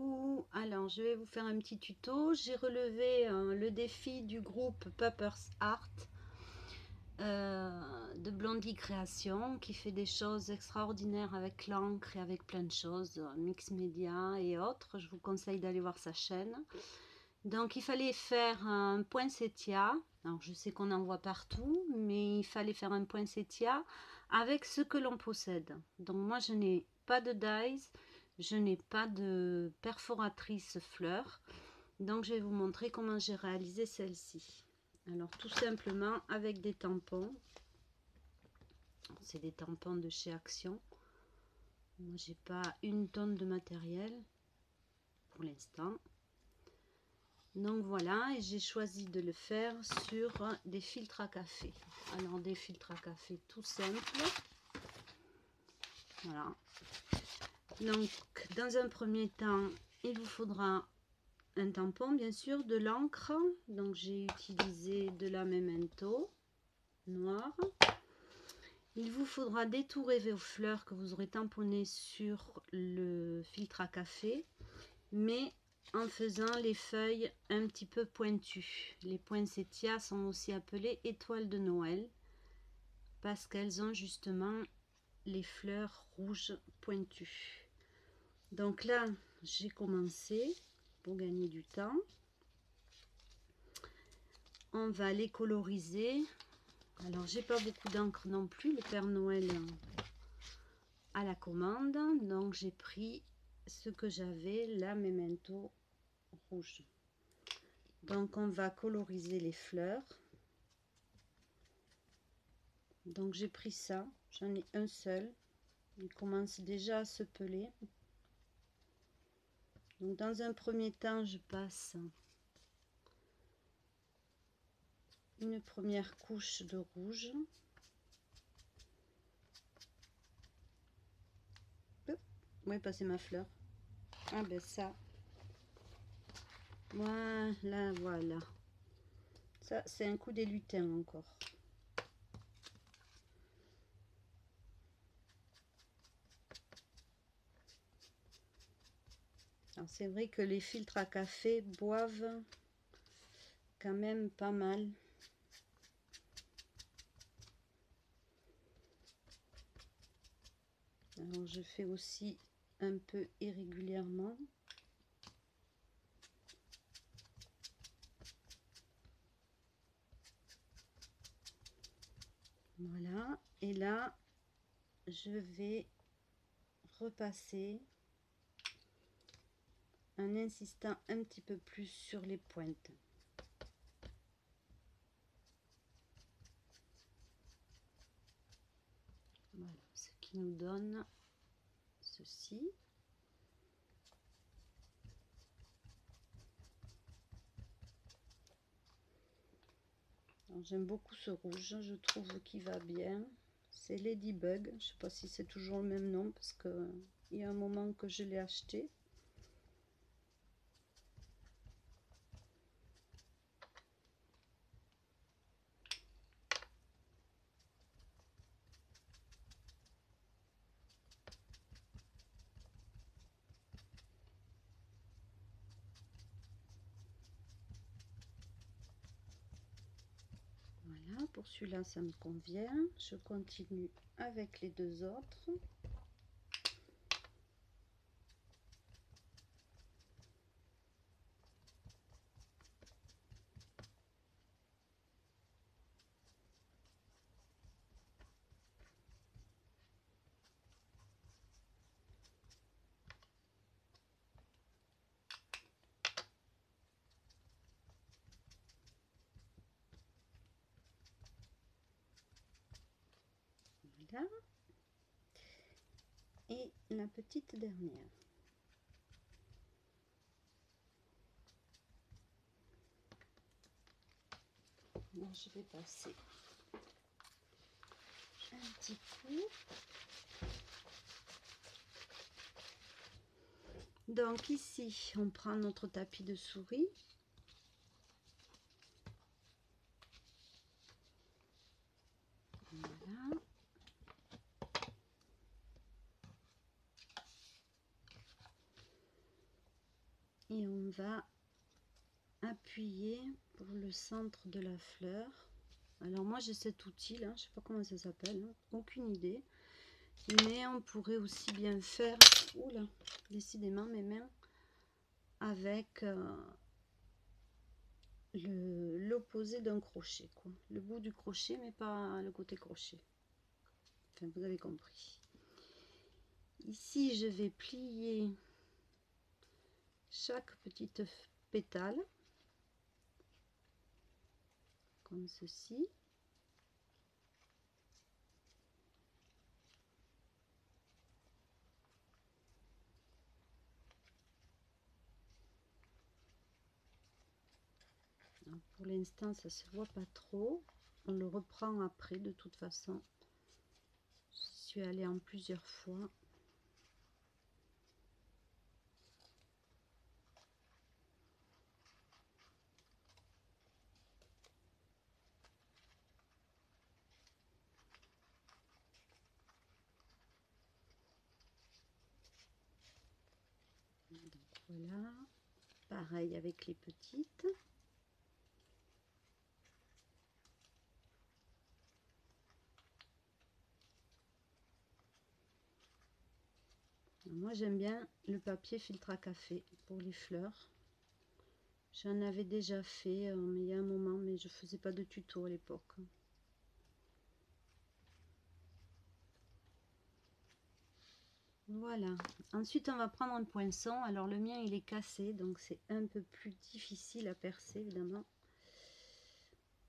coucou, alors je vais vous faire un petit tuto. J'ai relevé le défi du groupe Pepper's Art de Blondie Création qui fait des choses extraordinaires avec l'encre et avec plein de choses, mix média et autres. Je vous conseille d'aller voir sa chaîne. Donc il fallait faire un poinsettia. Alors je sais qu'on en voit partout, mais il fallait faire un poinsettia avec ce que l'on possède. Donc moi je n'ai pas de dies. Je n'ai pas de perforatrice fleur, donc je vais vous montrer comment j'ai réalisé celle-ci. Alors tout simplement avec des tampons, c'est des tampons de chez Action. Moi j'ai pas une tonne de matériel pour l'instant, donc voilà, et j'ai choisi de le faire sur des filtres à café. Alors des filtres à café tout simples, voilà. Donc dans un premier temps il vous faudra un tampon, bien sûr, de l'encre. Donc j'ai utilisé de la Memento noire. Il vous faudra détourer vos fleurs que vous aurez tamponnées sur le filtre à café, mais en faisant les feuilles un petit peu pointues. Les poinsettias sont aussi appelées étoiles de Noël parce qu'elles ont justement les fleurs rouges pointues. Donc là j'ai commencé pour gagner du temps. On va les coloriser. Alors j'ai pas beaucoup d'encre non plus, le Père Noël à la commande, donc j'ai pris ce que j'avais, la Memento rouge. Donc on va coloriser les fleurs. Donc j'ai pris ça, j'en ai un seul, il commence déjà à se peler. Donc dans un premier temps je passe une première couche de rouge. Où est passée ma fleur? Ah ben ça, voilà, voilà. Ça c'est un coup des lutins encore. C'est vrai que les filtres à café boivent quand même pas mal. Alors je fais aussi un peu irrégulièrement. Voilà, et là je vais repasser en insistant un petit peu plus sur les pointes. Voilà, ce qui nous donne ceci. J'aime beaucoup ce rouge, je trouve qu'il va bien. C'est Ladybug, je ne sais pas si c'est toujours le même nom parce que il y a un moment que je l'ai acheté. Voilà, pour celui-là ça me convient. Je continue avec les deux autres. Voilà. Et la petite dernière. Alors, je vais passer un petit coup. Donc ici, on prend notre tapis de souris. Voilà. et on va appuyer pour le centre de la fleur. Alors moi j'ai cet outil là, je sais pas comment ça s'appelle, hein, aucune idée, mais on pourrait aussi bien faire, oula, décidément mes mains, avec l'opposé d'un crochet, quoi, le bout du crochet mais pas le côté crochet, enfin vous avez compris. Ici je vais plier chaque petite pétale comme ceci. Alors pour l'instant ça se voit pas trop, on le reprend après de toute façon. Je suis allée en plusieurs fois. Donc voilà, pareil avec les petites. Moi j'aime bien le papier filtre à café pour les fleurs. J'en avais déjà fait mais il y a un moment, mais je faisais pas de tuto à l'époque. Voilà, ensuite on va prendre un poinçon. Alors le mien il est cassé, donc c'est un peu plus difficile à percer évidemment.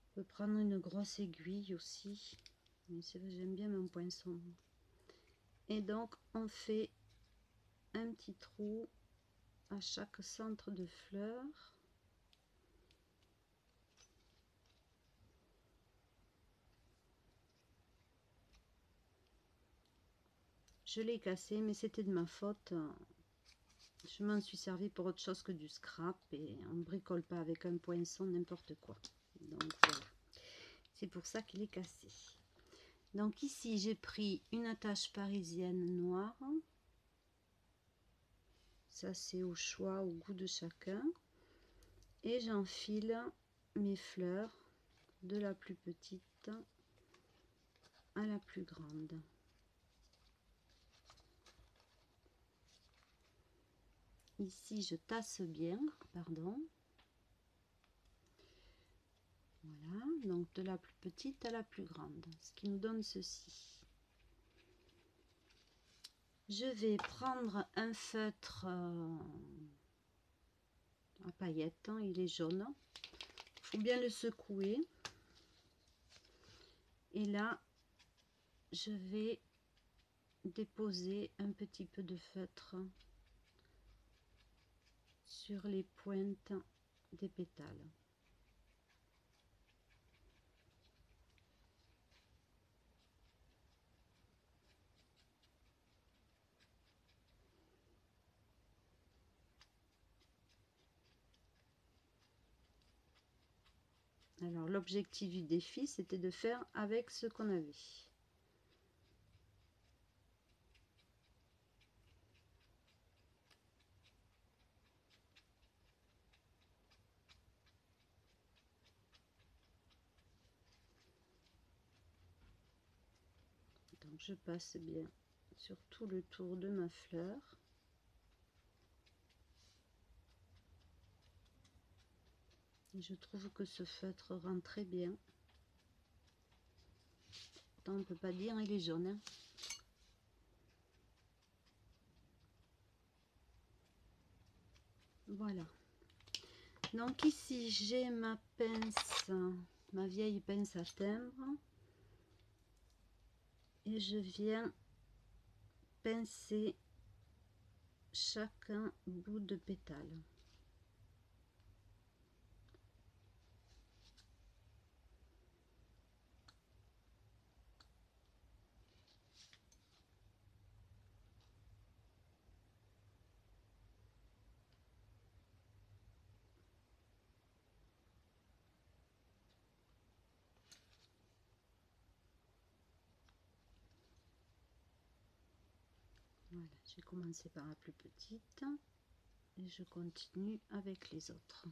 On peut prendre une grosse aiguille aussi, mais c'est vrai, j'aime bien mon poinçon. Et donc on fait un petit trou à chaque centre de fleur. Je l'ai cassé, mais c'était de ma faute. Je m'en suis servi pour autre chose que du scrap et on ne bricole pas avec un poinçon n'importe quoi. Donc voilà, c'est pour ça qu'il est cassé. Donc ici j'ai pris une attache parisienne noire. Ça c'est au choix, au goût de chacun. Et j'enfile mes fleurs de la plus petite à la plus grande. Ici je tasse bien, pardon. Voilà, donc de la plus petite à la plus grande, ce qui nous donne ceci. Je vais prendre un feutre à paillettes, hein, il est jaune. Il faut bien le secouer. Et là, je vais déposer un petit peu de feutre sur les pointes des pétales. Alors l'objectif du défi, c'était de faire avec ce qu'on avait. Donc je passe bien sur tout le tour de ma fleur. Et je trouve que ce feutre rend très bien. Pourtant, on ne peut pas dire il est jaune, hein. Voilà. Donc ici j'ai ma pince, ma vieille pince à timbre. Et je viens pincer chacun bout de pétale. Voilà, j'ai commencé par la plus petite. et je continue avec les autres.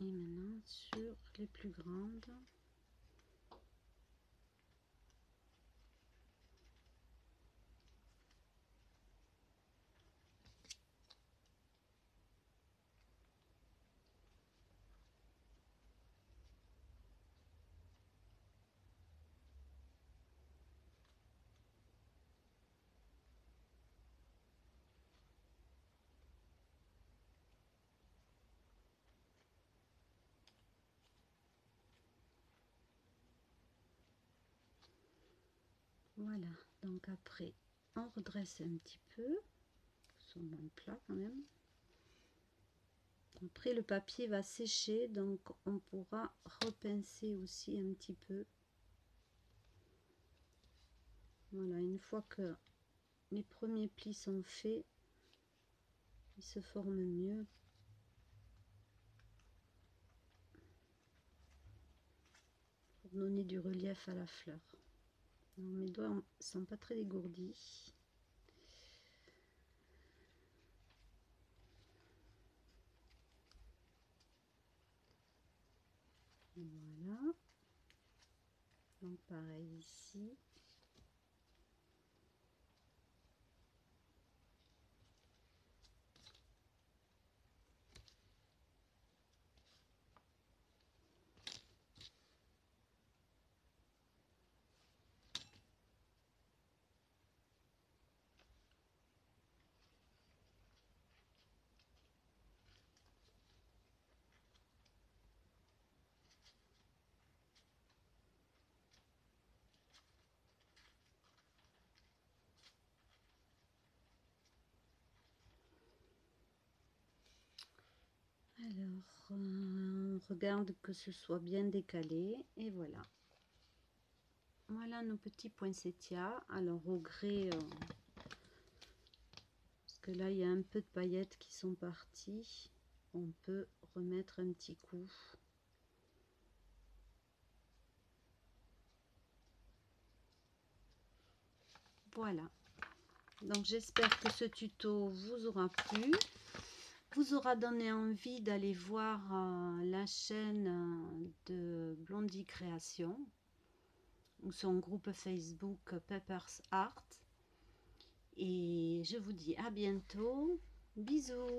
Et maintenant sur les plus grandes. Voilà, donc après on redresse un petit peu, sur mon plat quand même. Après le papier va sécher, donc on pourra repincer aussi un petit peu. Voilà, une fois que les premiers plis sont faits, ils se forment mieux. Pour donner du relief à la fleur. Alors, mes doigts ne sont pas très dégourdis. Voilà. Donc pareil ici. Alors, on regarde que ce soit bien décalé et voilà. Voilà nos petits poinsettias. Alors au gré, parce que là il y a un peu de paillettes qui sont parties, on peut remettre un petit coup. Voilà. Donc j'espère que ce tuto vous aura plu, vous aura donné envie d'aller voir la chaîne de Blondie Création ou son groupe Facebook Peppers Art. Et je vous dis à bientôt. Bisous.